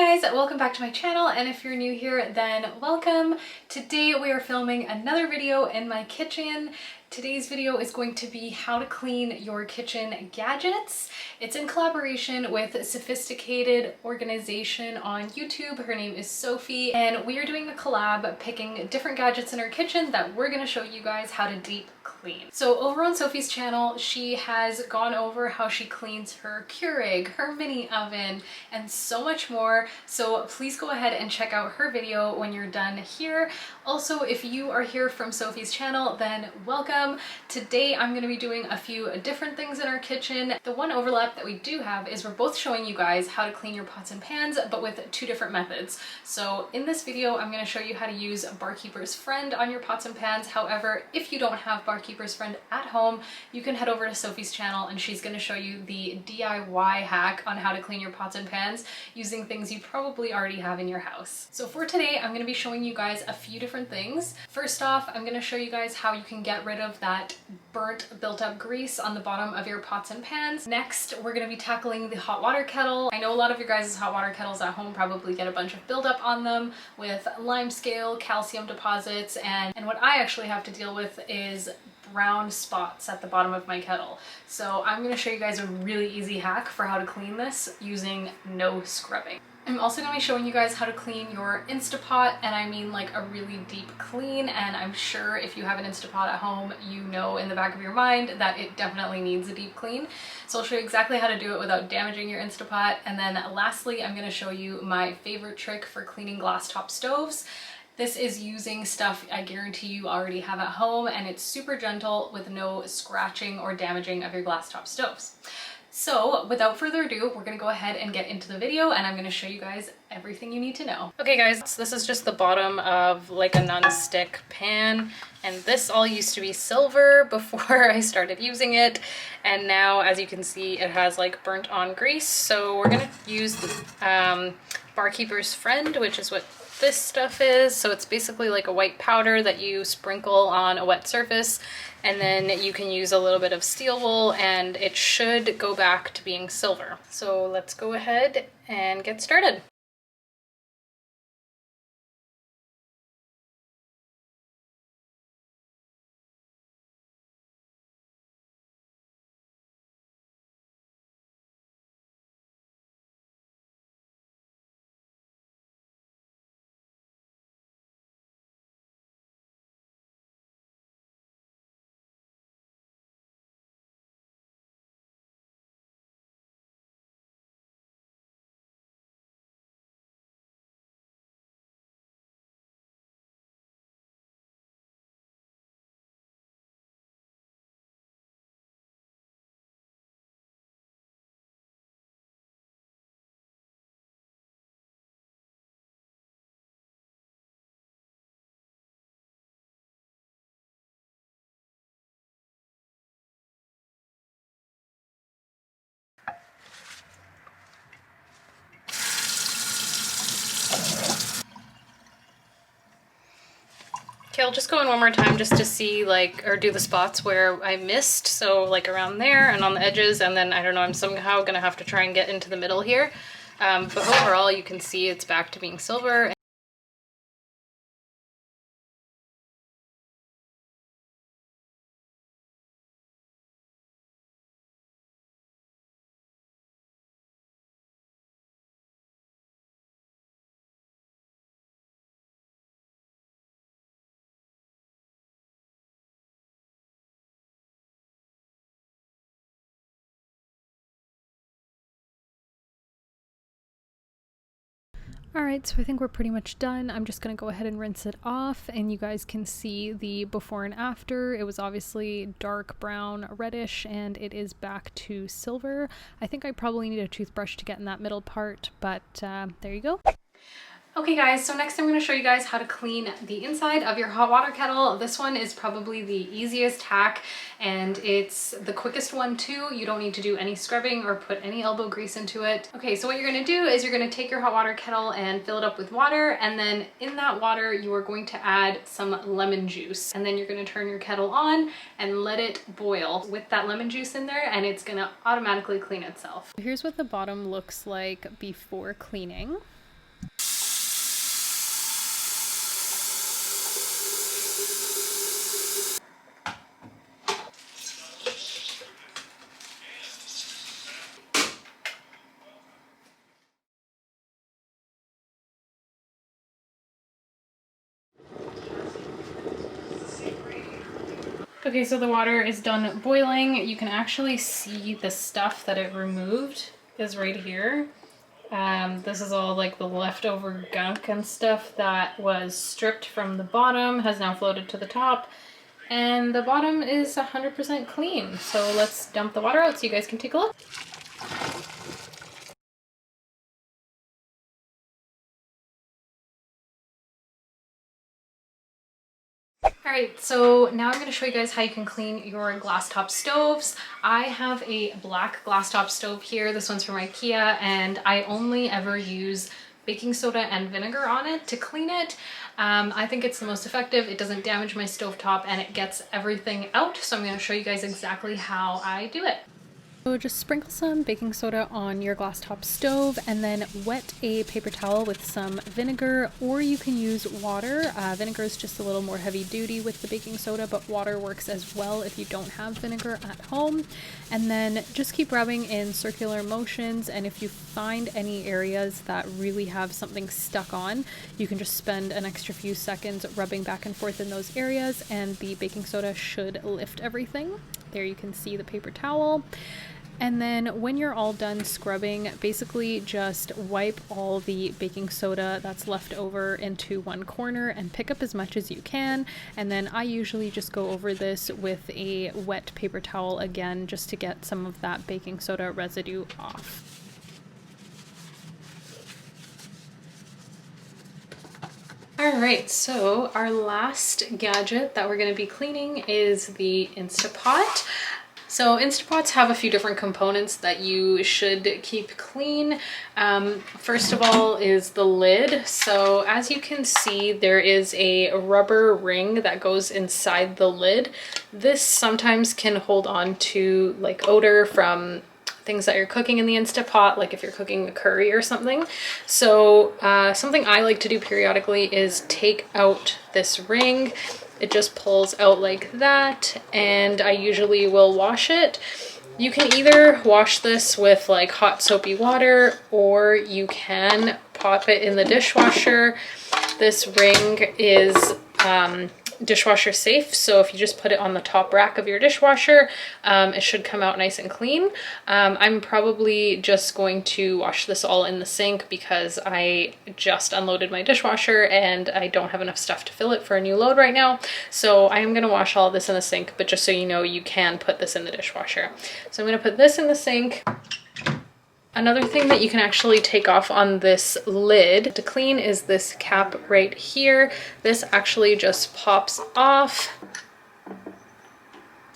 Hey guys, welcome back to my channel, and if you're new here, then welcome. Today we are filming another video in my kitchen. Today's video is going to be how to clean your kitchen gadgets. It's in collaboration with a sophisticated organization on YouTube. Her name is Sophie, and we are doing a collab picking different gadgets in her kitchen that we're going to show you guys how to deep clean. So over on Sophie's channel, she has gone over how she cleans her Keurig, her mini oven, and so much more. So please go ahead and check out her video when you're done here. Also, if you are here from Sophie's channel, then welcome. Today I'm going to be doing a few different things in our kitchen. The one overlap that we do have is we're both showing you guys how to clean your pots and pans, but with two different methods. So in this video, I'm going to show you how to use Barkeepers Friend on your pots and pans. However, if you don't have Barkeepers Friend at home, you can head over to Sophie's channel and she's going to show you the DIY hack on how to clean your pots and pans using things you probably already have in your house. So for today, I'm going to be showing you guys a few different things. First off, I'm going to show you guys how you can get rid of that burnt built up grease on the bottom of your pots and pans. Next, we're going to be tackling the hot water kettle. I know a lot of your guys' hot water kettles at home probably get a bunch of buildup on them with lime scale, calcium deposits, and what I actually have to deal with is brown spots at the bottom of my kettle. So I'm going to show you guys a really easy hack for how to clean this using no scrubbing. I'm also going to be showing you guys how to clean your Instapot, and I mean like a really deep clean, and I'm sure if you have an Instapot at home, you know in the back of your mind that it definitely needs a deep clean. So I'll show you exactly how to do it without damaging your Instapot. And then lastly, I'm going to show you my favorite trick for cleaning glass top stoves. This is using stuff I guarantee you already have at home, and it's super gentle with no scratching or damaging of your glass top stoves. So without further ado, we're gonna go ahead and get into the video, and I'm gonna show you guys everything you need to know. Okay guys, so this is just the bottom of like a non-stick pan, and this all used to be silver before I started using it, and now as you can see it has like burnt on grease. So we're gonna use the Barkeepers Friend, which is what this stuff is. So it's basically like a white powder that you sprinkle on a wet surface, and then you can use a little bit of steel wool and it should go back to being silver. So let's go ahead and get started. Okay, I'll just go in one more time just to see like, or do the spots where I missed. So like around there and on the edges, and then I don't know, I'm somehow gonna have to try and get into the middle here. But overall you can see it's back to being silver. Alright, so I think we're pretty much done. I'm just going to go ahead and rinse it off, and you guys can see the before and after. It was obviously dark brown, reddish, and it is back to silver. I think I probably need a toothbrush to get in that middle part, but there you go. Okay guys, so next I'm going to show you guys how to clean the inside of your hot water kettle. This one is probably the easiest hack, and it's the quickest one too. You don't need to do any scrubbing or put any elbow grease into it. Okay, so what you're going to do is you're going to take your hot water kettle and fill it up with water, and then in that water you are going to add some lemon juice, and then you're going to turn your kettle on and let it boil with that lemon juice in there, and it's going to automatically clean itself. Here's what the bottom looks like before cleaning. Okay, so the water is done boiling. You can actually see the stuff that it removed is right here. This is all like the leftover gunk and stuff that was stripped from the bottom, has now floated to the top, and the bottom is 100% clean. So let's dump the water out so you guys can take a look. Alright, so now I'm going to show you guys how you can clean your glass top stoves. I have a black glass top stove here. This one's from IKEA, and I only ever use baking soda and vinegar on it to clean it. I think it's the most effective. It doesn't damage my stovetop and it gets everything out. So I'm going to show you guys exactly how I do it. So just sprinkle some baking soda on your glass top stove and then wet a paper towel with some vinegar, or you can use water. Vinegar is just a little more heavy duty with the baking soda, but water works as well if you don't have vinegar at home. And then just keep rubbing in circular motions, and if you find any areas that really have something stuck on, you can just spend an extra few seconds rubbing back and forth in those areas and the baking soda should lift everything. There you can see the paper towel. And then when you're all done scrubbing, basically just wipe all the baking soda that's left over into one corner and pick up as much as you can. And then I usually just go over this with a wet paper towel again, just to get some of that baking soda residue off. Alright, so our last gadget that we're going to be cleaning is the Instapot. So Instapots have a few different components that you should keep clean. First of all is the lid. So as you can see, there is a rubber ring that goes inside the lid. This sometimes can hold on to like odor from things that you're cooking in the Instapot, like if you're cooking a curry or something. So something I like to do periodically is take out this ring. It just pulls out like that, and I usually will wash it. You can either wash this with like hot soapy water, or you can pop it in the dishwasher. This ring is dishwasher safe, so if you just put it on the top rack of your dishwasher, it should come out nice and clean. I'm probably just going to wash this all in the sink because I just unloaded my dishwasher and I don't have enough stuff to fill it for a new load right now. So I am going to wash all this in the sink, but just so you know, you can put this in the dishwasher. So I'm going to put this in the sink. Another thing that you can actually take off on this lid to clean is this cap right here. This actually just pops off.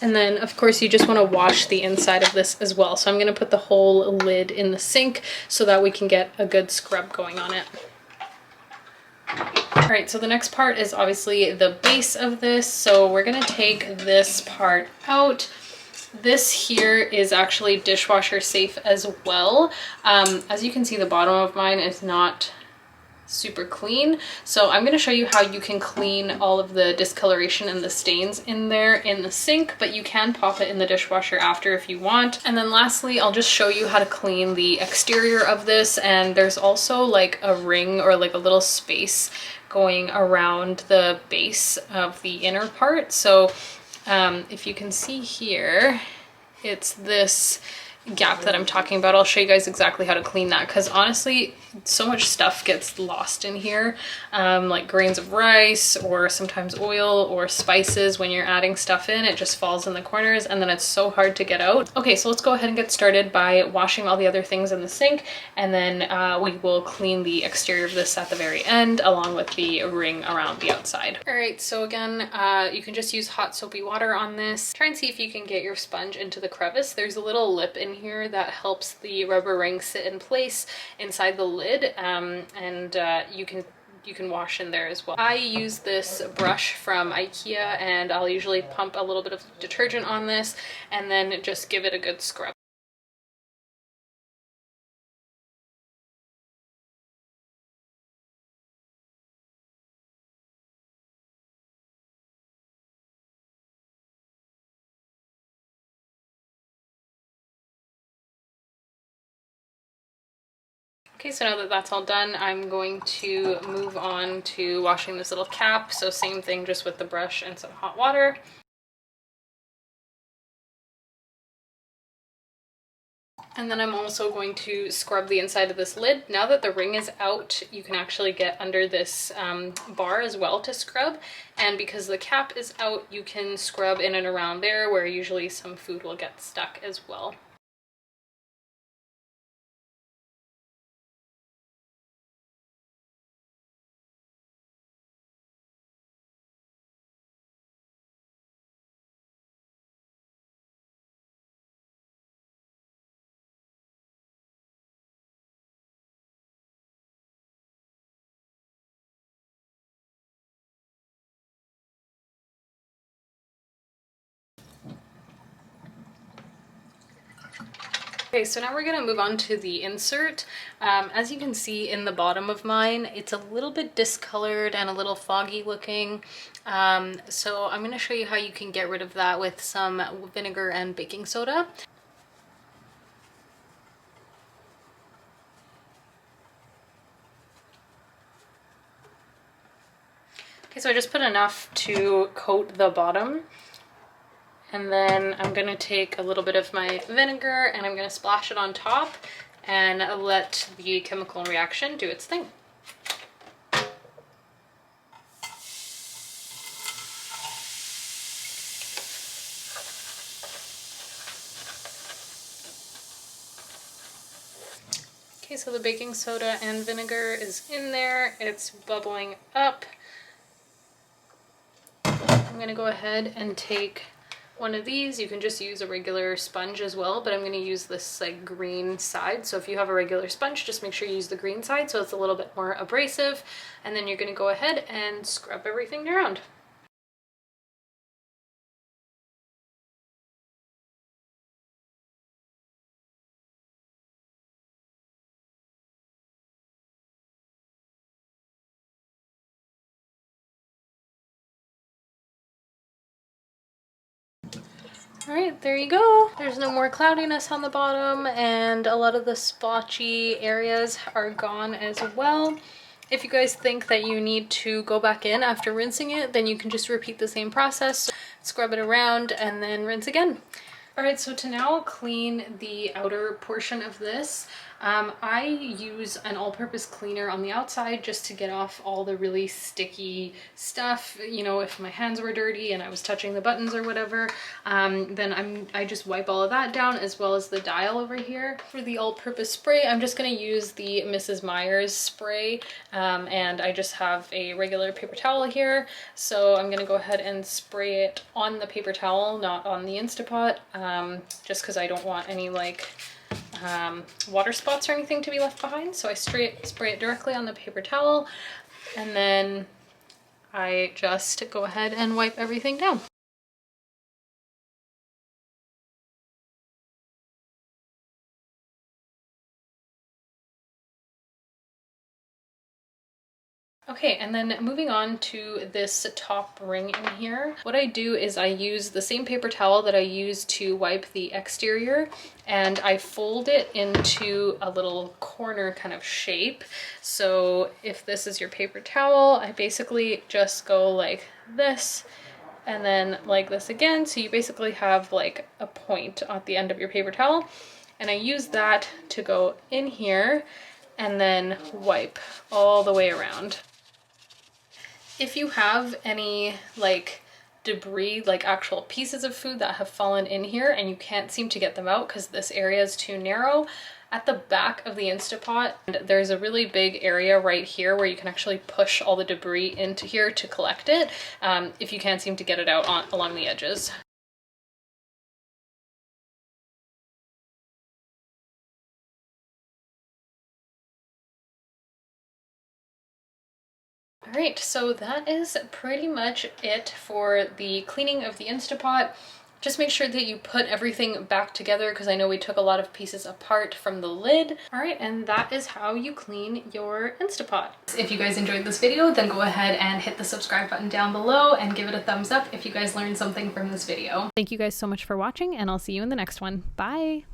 And then of course you just want to wash the inside of this as well. So I'm going to put the whole lid in the sink so that we can get a good scrub going on it. All right, so the next part is obviously the base of this. So we're going to take this part out. This here is actually dishwasher safe as well. As you can see, the bottom of mine is not super clean. So I'm going to show you how you can clean all of the discoloration and the stains in there in the sink, but you can pop it in the dishwasher after if you want. And then lastly, I'll just show you how to clean the exterior of this. And there's also like a ring or like a little space going around the base of the inner part. So if you can see here, it's this gap that I'm talking about. I'll show you guys exactly how to clean that, because honestly so much stuff gets lost in here, like grains of rice or sometimes oil or spices. When you're adding stuff in, it just falls in the corners and then it's so hard to get out. Okay, so let's go ahead and get started by washing all the other things in the sink, and then we will clean the exterior of this at the very end along with the ring around the outside. All right, so again, you can just use hot soapy water on this. Try and see if you can get your sponge into the crevice. There's a little lip in here that helps the rubber ring sit in place inside the lid, and you can wash in there as well. I use this brush from IKEA, and I'll usually pump a little bit of detergent on this and then just give it a good scrub. Okay, so now that that's all done, I'm going to move on to washing this little cap. So same thing, just with the brush and some hot water. And then I'm also going to scrub the inside of this lid. Now that the ring is out, you can actually get under this bar as well to scrub. And because the cap is out, you can scrub in and around there where usually some food will get stuck as well. Okay, so now we're gonna move on to the insert. As you can see in the bottom of mine, it's a little bit discolored and a little foggy looking. So I'm gonna show you how you can get rid of that with some vinegar and baking soda. Okay, so I just put enough to coat the bottom. And then I'm gonna take a little bit of my vinegar and I'm gonna splash it on top and let the chemical reaction do its thing. Okay, so the baking soda and vinegar is in there. It's bubbling up. I'm gonna go ahead and take one of these. You can just use a regular sponge as well, but I'm going to use this like green side. So if you have a regular sponge, just make sure you use the green side so it's a little bit more abrasive. And then you're going to go ahead and scrub everything around. All right, there you go. There's no more cloudiness on the bottom and a lot of the splotchy areas are gone as well. If you guys think that you need to go back in after rinsing it, then you can just repeat the same process, scrub it around and then rinse again. All right, so to now clean the outer portion of this, I use an all-purpose cleaner on the outside just to get off all the really sticky stuff. You know, if my hands were dirty and I was touching the buttons or whatever, then I just wipe all of that down, as well as the dial over here. For the all-purpose spray, I'm just going to use the Mrs. Meyers spray, and I just have a regular paper towel here. So I'm going to go ahead and spray it on the paper towel, not on the Instapot, just because I don't want any like water spots or anything to be left behind. So I spray it directly on the paper towel, and then I just go ahead and wipe everything down. Okay, and then moving on to this top ring in here, what I do is I use the same paper towel that I use to wipe the exterior, and I fold it into a little corner kind of shape. So if this is your paper towel, I basically just go like this and then like this again. So you basically have like a point at the end of your paper towel, and I use that to go in here and then wipe all the way around. If you have any like debris, like actual pieces of food that have fallen in here and you can't seem to get them out because this area is too narrow, at the back of the Instapot, there's a really big area right here where you can actually push all the debris into here to collect it, if you can't seem to get it out along the edges. All right, so that is pretty much it for the cleaning of the Instapot. Just make sure that you put everything back together because I know we took a lot of pieces apart from the lid. All right, and that is how you clean your Instapot. If you guys enjoyed this video, then go ahead and hit the subscribe button down below and give it a thumbs up if you guys learned something from this video. Thank you guys so much for watching, and I'll see you in the next one. Bye!